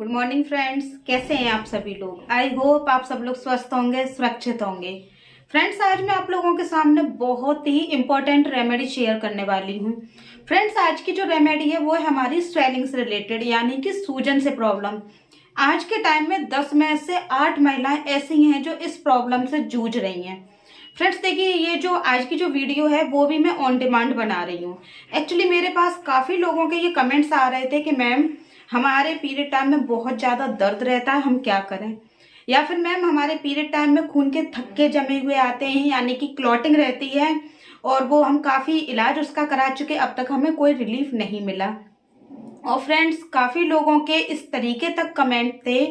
Good morning friends, कैसे हैं आप सभी लोग। आई होप आप सब लोग स्वस्थ होंगे, सुरक्षित होंगे। फ्रेंड्स, आज मैं आप लोगों के सामने बहुत ही इंपॉर्टेंट रेमेडी शेयर करने वाली हूँ। फ्रेंड्स, आज की जो रेमेडी है वो है हमारी स्वेलिंग से रिलेटेड, यानी कि सूजन से प्रॉब्लम। आज के टाइम में 10 में से 8 महिलाएं ऐसी हैं जो इस प्रॉब्लम से जूझ रही हैं। फ्रेंड्स, देखिए, ये जो आज की जो वीडियो है वो भी मैं ऑन डिमांड बना रही हूँ। एक्चुअली मेरे पास काफ़ी लोगों के ये कमेंट्स आ रहे थे कि मैम, हमारे पीरियड टाइम में बहुत ज़्यादा दर्द रहता है, हम क्या करें। या फिर मैम, हमारे पीरियड टाइम में खून के थक्के जमे हुए आते हैं, यानी कि क्लॉटिंग रहती है, और वो हम काफ़ी इलाज उसका करा चुके, अब तक हमें कोई रिलीफ नहीं मिला। और फ्रेंड्स, काफ़ी लोगों के इस तरीके तक कमेंट थे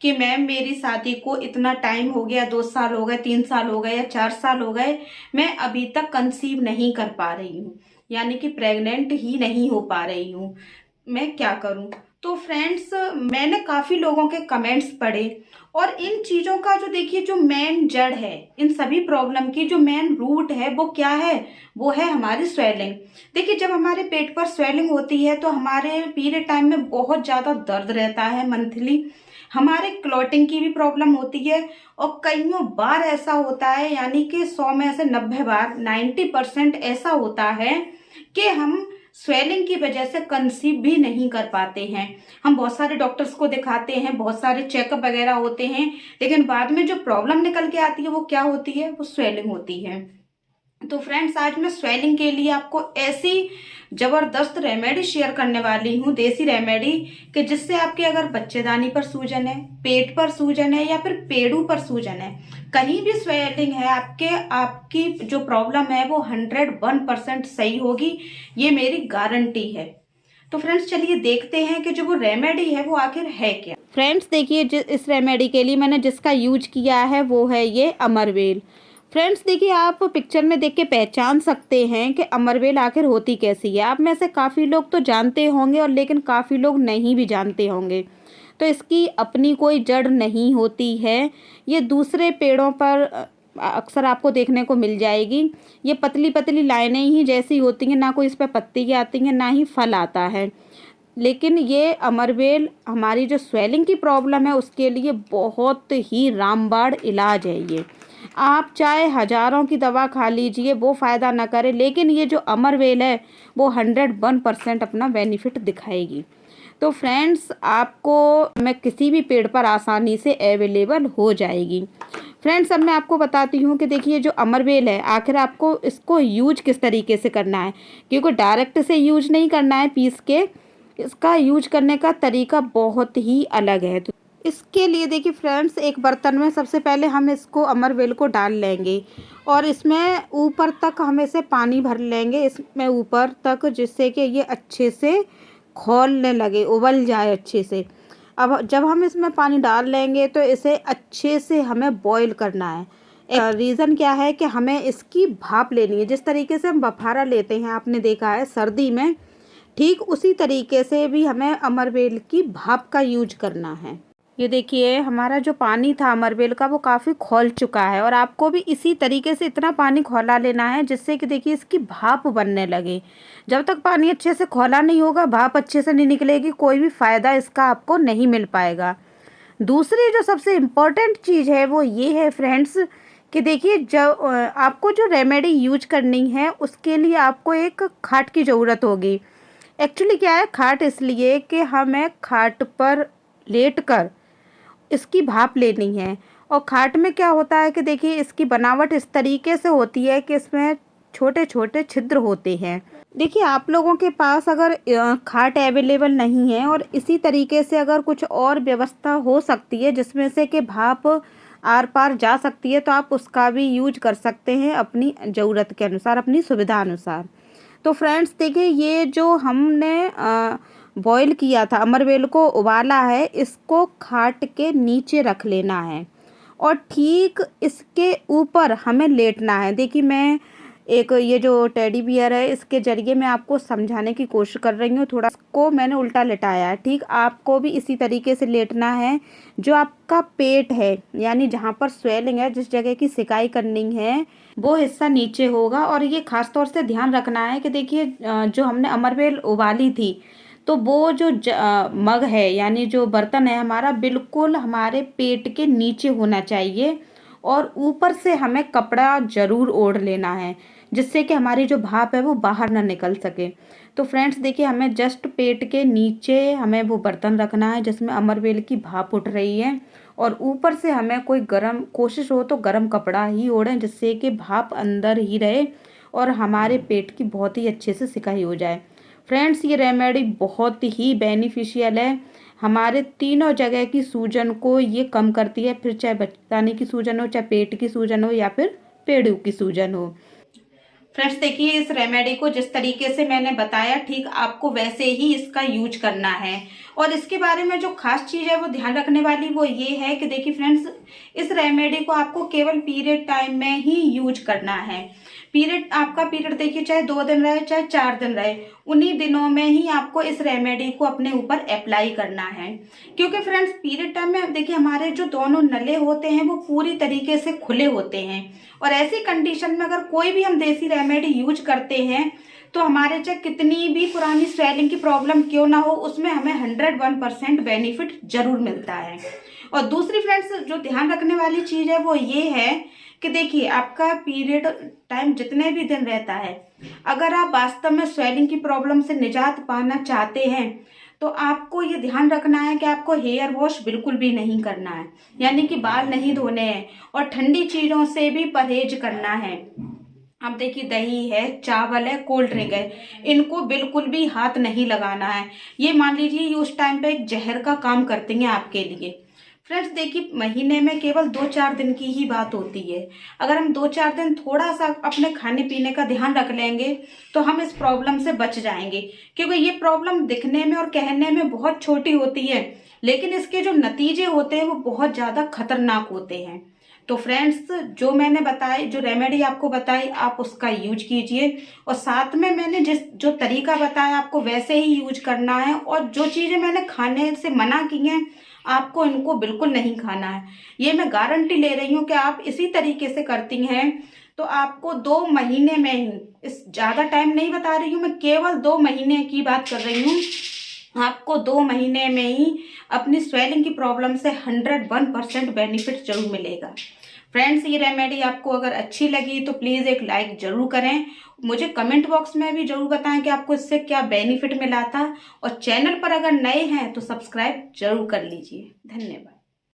कि मैम, मेरी शादी को इतना टाइम हो गया, 2 साल हो गए, 3 साल हो गए या 4 साल हो गए, मैं अभी तक कंसीव नहीं कर पा रही हूँ, यानी कि प्रेग्नेंट ही नहीं हो पा रही हूँ, मैं क्या करूँ। तो फ्रेंड्स, मैंने काफ़ी लोगों के कमेंट्स पढ़े, और इन चीज़ों का जो, देखिए, जो मेन जड़ है, इन सभी प्रॉब्लम की जो मेन रूट है वो क्या है, वो है हमारी स्वेलिंग। देखिए, जब हमारे पेट पर स्वेलिंग होती है तो हमारे पीरियड टाइम में बहुत ज़्यादा दर्द रहता है मंथली, हमारे क्लॉटिंग की भी प्रॉब्लम होती है, और कईयों बार ऐसा होता है, यानी कि 100 में से 90 बार, 90% ऐसा होता है कि हम स्वेलिंग की वजह से कंसीव भी नहीं कर पाते हैं। हम बहुत सारे डॉक्टर्स को दिखाते हैं, बहुत सारे चेकअप वगैरह होते हैं, लेकिन बाद में जो प्रॉब्लम निकल के आती है वो क्या होती है, वो स्वेलिंग होती है। तो फ्रेंड्स, आज मैं स्वेलिंग के लिए आपको ऐसी जबरदस्त रेमेडी शेयर करने वाली हूँ, देसी रेमेडी, कि जिससे आपके अगर बच्चेदानी पर सूजन है, पेट पर सूजन है, या फिर पेड़ू पर सूजन है, कहीं भी स्वेलिंग है आपकी जो प्रॉब्लम है वो 101% सही होगी, ये मेरी गारंटी है। तो फ्रेंड्स, चलिए देखते हैं कि जो वो रेमेडी है वो आखिर है क्या। फ्रेंड्स, देखिए, इस रेमेडी के लिए मैंने जिसका यूज किया है वो है ये अमरवेल। फ्रेंड्स, देखिए, आप पिक्चर में देख के पहचान सकते हैं कि अमरवेल आखिर होती कैसी है। आप में से काफ़ी लोग तो जानते होंगे, और लेकिन काफ़ी लोग नहीं भी जानते होंगे। तो इसकी अपनी कोई जड़ नहीं होती है, ये दूसरे पेड़ों पर अक्सर आपको देखने को मिल जाएगी। ये पतली पतली लाइनें ही जैसी होती हैं, ना कोई इस पर पत्ती आती हैं, ना ही फल आता है। लेकिन ये अमरवेल हमारी जो स्वेलिंग की प्रॉब्लम है उसके लिए बहुत ही रामबाण इलाज है। ये आप चाहे हज़ारों की दवा खा लीजिए, वो फ़ायदा ना करे, लेकिन ये जो अमरवेल है वो 101% अपना बेनिफिट दिखाएगी। तो फ्रेंड्स, आपको मैं किसी भी पेड़ पर आसानी से अवेलेबल हो जाएगी। फ्रेंड्स, अब मैं आपको बताती हूँ कि देखिए, जो अमरवेल है, आखिर आपको इसको यूज किस तरीके से करना है, क्योंकि डायरेक्ट से यूज नहीं करना है पीस के, इसका यूज करने का तरीका बहुत ही अलग है। तो इसके लिए देखिए फ्रेंड्स, एक बर्तन में सबसे पहले हम इसको अमरवेल को डाल लेंगे, और इसमें ऊपर तक हम इसे पानी भर लेंगे, इसमें ऊपर तक, जिससे कि ये अच्छे से खौलने लगे, उबल जाए अच्छे से। अब जब हम इसमें पानी डाल लेंगे तो इसे अच्छे से हमें बॉईल करना है। रीज़न क्या है कि हमें इसकी भाप लेनी है। जिस तरीके से हम बफारा लेते हैं, आपने देखा है सर्दी में, ठीक उसी तरीके से भी हमें अमरवेल की भाप का यूज करना है। ये देखिए, हमारा जो पानी था अमरवेल का वो काफ़ी खौल चुका है, और आपको भी इसी तरीके से इतना पानी खौला लेना है जिससे कि देखिए इसकी भाप बनने लगे। जब तक पानी अच्छे से खौला नहीं होगा, भाप अच्छे से नहीं निकलेगी, कोई भी फ़ायदा इसका आपको नहीं मिल पाएगा। दूसरी जो सबसे इम्पोर्टेंट चीज़ है वो ये है फ्रेंड्स, कि देखिए, जब आपको जो रेमेडी यूज करनी है उसके लिए आपको एक खाट की ज़रूरत होगी। एक्चुअली क्या है, खाट इसलिए कि हमें खाट पर लेटकर इसकी भाप लेनी है। और खाट में क्या होता है कि देखिए, इसकी बनावट इस तरीके से होती है कि इसमें छोटे छोटे छिद्र होते हैं। देखिए, आप लोगों के पास अगर खाट अवेलेबल नहीं है, और इसी तरीके से अगर कुछ और व्यवस्था हो सकती है जिसमें से कि भाप आर पार जा सकती है, तो आप उसका भी यूज कर सकते हैं अपनी ज़रूरत के अनुसार, अपनी सुविधा अनुसार। तो फ्रेंड्स, देखिए, ये जो हमने बॉईल किया था, अमरवेल को उबाला है, इसको खाट के नीचे रख लेना है, और ठीक इसके ऊपर हमें लेटना है। देखिए, मैं एक ये जो टेडी बियर है, इसके ज़रिए मैं आपको समझाने की कोशिश कर रही हूँ। थोड़ा इसको मैंने उल्टा लेटाया है, ठीक आपको भी इसी तरीके से लेटना है। जो आपका पेट है, यानी जहाँ पर स्वेलिंग है, जिस जगह की सिकाई करनी है, वो हिस्सा नीचे होगा। और ये खास तौर से ध्यान रखना है कि देखिए, जो हमने अमरवेल उबाली थी, तो वो जो मग है यानी जो बर्तन है हमारा बिल्कुल हमारे पेट के नीचे होना चाहिए और ऊपर से हमें कपड़ा ज़रूर ओढ़ लेना है, जिससे कि हमारी जो भाप है वो बाहर ना निकल सके। तो फ्रेंड्स देखिए, हमें जस्ट पेट के नीचे हमें वो बर्तन रखना है जिसमें अमरवेल की भाप उठ रही है, और ऊपर से हमें कोई गरम, कोशिश हो तो गरम कपड़ा ही ओढ़ें जिससे कि भाप अंदर ही रहे और हमारे पेट की बहुत ही अच्छे से सिकाई हो जाए। फ्रेंड्स ये रेमेडी बहुत ही बेनिफिशियल है, हमारे तीनों जगह की सूजन को ये कम करती है, फिर चाहे बचकाने की सूजन हो, चाहे पेट की सूजन हो या फिर पेड़ों की सूजन हो। फ्रेंड्स देखिए, इस रेमेडी को जिस तरीके से मैंने बताया ठीक आपको वैसे ही इसका यूज करना है। और इसके बारे में जो खास चीज़ है वो ध्यान रखने वाली वो ये है कि देखिए फ्रेंड्स, इस रेमेडी को आपको केवल पीरियड टाइम में ही यूज करना है। आपका पीरियड देखिए चाहे 2 दिन रहे चाहे 4 दिन रहे, उन्हीं दिनों में ही आपको इस रेमेडी को अपने ऊपर अप्लाई करना है। क्योंकि फ्रेंड्स पीरियड टाइम में देखिए हमारे जो दोनों नले होते हैं वो पूरी तरीके से खुले होते हैं, और ऐसी कंडीशन में अगर कोई भी हम देसी रेमेडी यूज करते हैं तो हमारे चाहे कितनी भी पुरानी स्वेलिंग की प्रॉब्लम क्यों ना हो, उसमें हमें 101% बेनिफिट जरूर मिलता है। और दूसरी फ्रेंड्स जो ध्यान रखने वाली चीज़ है वो ये है कि देखिए आपका पीरियड टाइम जितने भी दिन रहता है, अगर आप वास्तव में स्वेलिंग की प्रॉब्लम से निजात पाना चाहते हैं तो आपको ये ध्यान रखना है कि आपको हेयर वॉश बिल्कुल भी नहीं करना है, यानी कि बाल नहीं धोने हैं, और ठंडी चीज़ों से भी परहेज करना है। अब देखिए दही है, चावल है, कोल्ड ड्रिंक है, इनको बिल्कुल भी हाथ नहीं लगाना है। ये मान लीजिए ये उस टाइम पे एक जहर का काम करती हैं आपके लिए। फ्रेंड्स देखिए, महीने में केवल 2-4 दिन की ही बात होती है। अगर हम 2-4 दिन थोड़ा सा अपने खाने पीने का ध्यान रख लेंगे तो हम इस प्रॉब्लम से बच जाएंगे, क्योंकि ये प्रॉब्लम दिखने में और कहने में बहुत छोटी होती है, लेकिन इसके जो नतीजे होते हैं वो बहुत ज़्यादा खतरनाक होते हैं। तो फ्रेंड्स जो मैंने बताए, जो रेमेडी आपको बताई, आप उसका यूज कीजिए, और साथ में मैंने जो तरीका बताया आपको वैसे ही यूज करना है, और जो चीज़ें मैंने खाने से मना की हैं आपको इनको बिल्कुल नहीं खाना है। ये मैं गारंटी ले रही हूँ कि आप इसी तरीके से करती हैं तो आपको 2 महीने में ही, इस ज़्यादा टाइम नहीं बता रही हूँ मैं, केवल 2 महीने की बात कर रही हूँ, आपको 2 महीने में ही अपनी स्वेलिंग की प्रॉब्लम से 101% बेनिफिट जरूर मिलेगा। फ्रेंड्स ये रेमेडी आपको अगर अच्छी लगी तो प्लीज़ एक लाइक जरूर करें, मुझे कमेंट बॉक्स में भी जरूर बताएं कि आपको इससे क्या बेनिफिट मिला था, और चैनल पर अगर नए हैं तो सब्सक्राइब जरूर कर लीजिए। धन्यवाद।